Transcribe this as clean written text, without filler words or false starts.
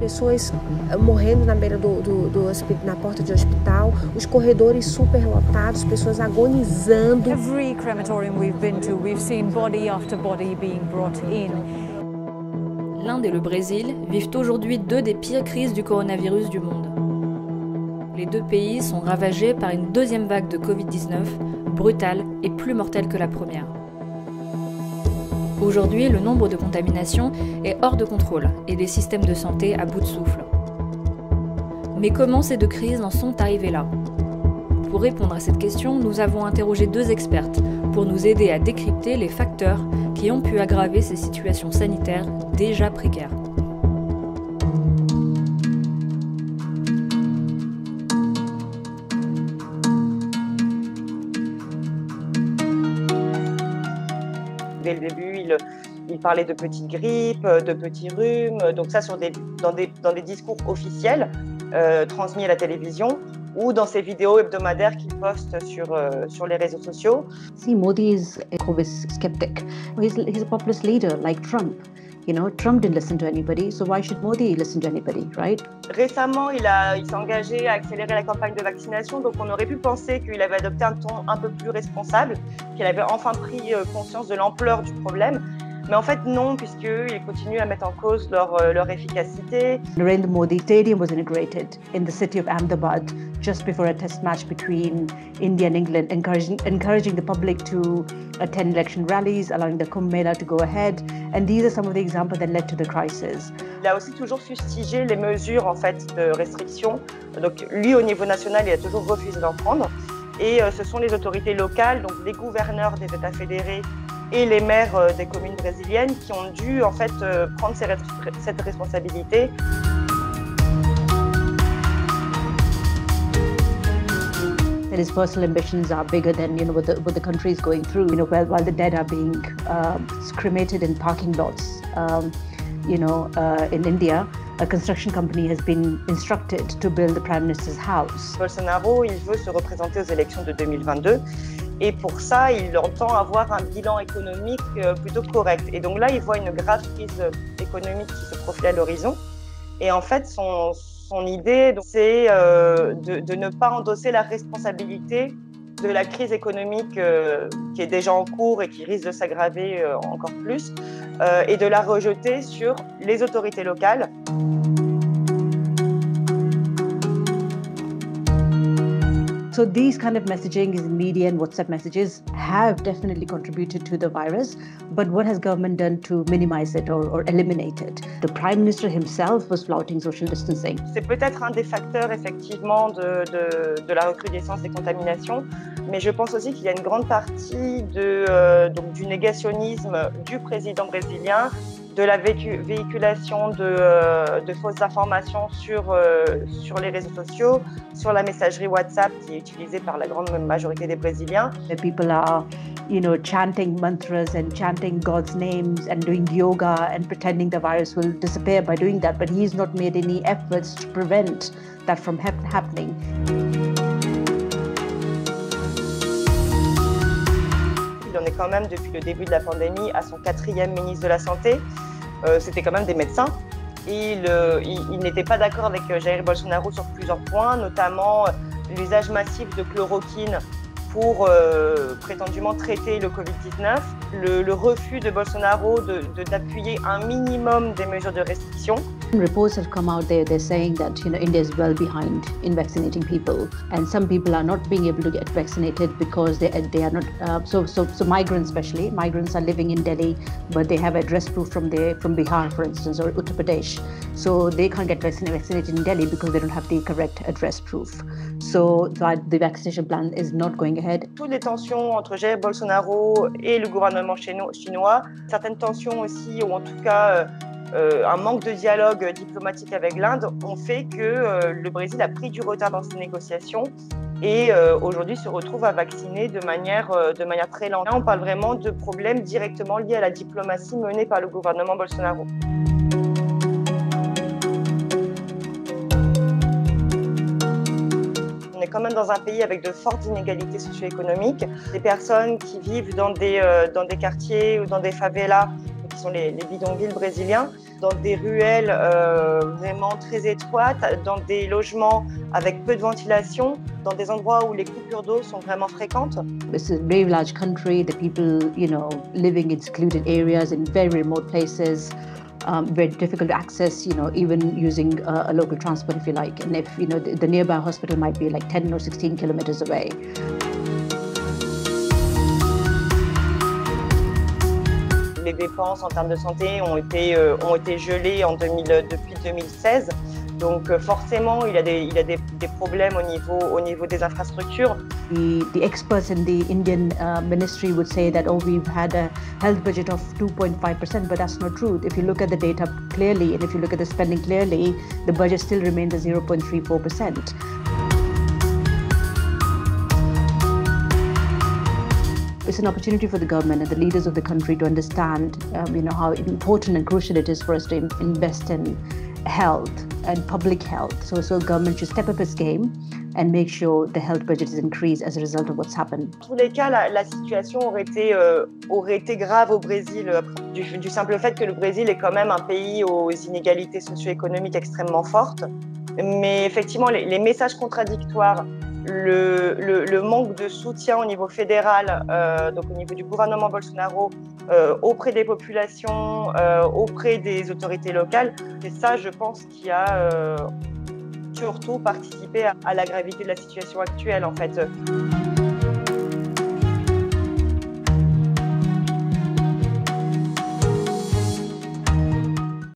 Pessoas morrendo na beira na porta de hospital, os corredores superlotados, pessoas agonizando. Every crematorium we've been to, we've seen body after body being brought in. L'Inde et le Brésil vivent aujourd'hui deux des pires crises du coronavirus du monde. Les deux pays sont ravagés par une deuxième vague de Covid-19, brutale et plus mortelle que la première. Aujourd'hui, le nombre de contaminations est hors de contrôle et les systèmes de santé à bout de souffle. Mais comment ces deux crises en sont arrivées là? Pour répondre à cette question, nous avons interrogé deux expertes pour nous aider à décrypter les facteurs qui ont pu aggraver ces situations sanitaires déjà précaires. Dès le début, il parlait de petites grippes, de petits rhumes, donc ça dans des discours officiels transmis à la télévision ou dans ces vidéos hebdomadaires qu'il poste sur les réseaux sociaux. See, Modi is a COVID skeptic. He's a populist leader like Trump. You know, Trump didn't listen to anybody, so why should Modi listen to anybody, right? Récemment, il s'est engagé à accélérer la campagne de vaccination, donc on aurait pu penser qu'il avait adopté un ton un peu plus responsable, qu'il avait enfin pris conscience de l'ampleur du problème. Mais en fait, non, puisqu'il continue à mettre en cause leur efficacité. Narendra Modi Stadium was inaugurated in the city of Ahmedabad just before a test match between India and England, encouraging the public to attend election rallies, allowing the Kumbh Mela to go ahead. And these are some of the examples that led to the crisis. Il a aussi toujours fustigé les mesures en fait, de restriction. Donc lui, au niveau national, il a toujours refusé d'en prendre. Et ce sont les autorités locales, donc les gouverneurs des États fédérés et les maires des communes brésiliennes qui ont dû en fait prendre cette responsabilité. That his personal ambitions are bigger than what the country is going through. While the dead are being cremated in parking lots, in India, a construction company has been instructed to build the Prime Minister's house. Bolsonaro, il veut se représenter aux élections de 2022. Et pour ça, il entend avoir un bilan économique plutôt correct. Et donc là, il voit une grave crise économique qui se profile à l'horizon. Et en fait, son idée, c'est de ne pas endosser la responsabilité de la crise économique qui est déjà en cours et qui risque de s'aggraver encore plus, et de la rejeter sur les autorités locales. So these kind of messaging in media and WhatsApp messages have definitely contributed to the virus, but what has government done to minimize it or eliminate it? The Prime Minister himself was flouting social distancing. C'est peut-être un des facteurs effectivement de la recrudescence des contaminations, mais je pense aussi qu'il y a une grande partie du négationnisme du président brésilien, de la véhiculation de fausses informations sur les réseaux sociaux, sur la messagerie WhatsApp qui est utilisée par la grande majorité des Brésiliens. People are, chanting mantras and chanting God's names and doing yoga and pretending the virus will disappear by doing that, but he's not made any efforts to prevent that from happening. Il en est quand même, depuis le début de la pandémie, à son 4e ministre de la Santé. C'était quand même des médecins. Et il n'était pas d'accord avec Jair Bolsonaro sur plusieurs points, notamment l'usage massif de chloroquine pour prétendument traiter le Covid-19, le refus de Bolsonaro d'appuyer un minimum des mesures de restriction. Reports have come out there, they're saying that India is well behind in vaccinating people, and some people are not being able to get vaccinated because they are not. So migrants, especially migrants, are living in Delhi, but they have address proof from Bihar, for instance, or Uttar Pradesh. So they can't get vaccinated in Delhi because they don't have the correct address proof. So the vaccination plan is not going ahead. Toutes les tensions entre Jair Bolsonaro et le gouvernement chinois, certaines tensions aussi, ou en tout cas un manque de dialogue diplomatique avec l'Inde, ont fait que le Brésil a pris du retard dans ses négociations et aujourd'hui se retrouve à vacciner de manière très lente. Là, on parle vraiment de problèmes directement liés à la diplomatie menée par le gouvernement Bolsonaro. On est quand même dans un pays avec de fortes inégalités socio-économiques. Des personnes qui vivent dans des quartiers ou dans des favelas, qui sont les bidonvilles brésiliens, dans des ruelles vraiment très étroites, dans des logements avec peu de ventilation, dans des endroits où les coupures d'eau sont vraiment fréquentes. It's a very large country, the people, living in secluded areas in very remote places, very difficult to access, even using a local transport if you like. And if, the nearby hospital might be like 10 or 16 kilometers away. Les dépenses en termes de santé ont été gelées depuis 2016. Donc forcément, il y a des problèmes au niveau des infrastructures. The experts in the Indian ministry would say that, we've had a health budget of 2.5%, but that's not true. If you look at the data clearly, and if you look at the spending clearly, the budget still remains at 0.34%. It's an opportunity for the government and the leaders of the country to understand, how important and crucial it is for us to invest in health and public health. So government should step up its game and make sure the health budget is increased as a result of what's happened. Dans tous les cas, la situation aurait été grave au Brésil, du simple fait que le Brésil est quand même un pays aux inégalités socio-économiques extrêmement fortes. Mais effectivement, les messages contradictoires, le manque de soutien au niveau fédéral, donc au niveau du gouvernement Bolsonaro, auprès des populations, auprès des autorités locales, c'est ça, je pense, qui a surtout participé à la gravité de la situation actuelle, en fait.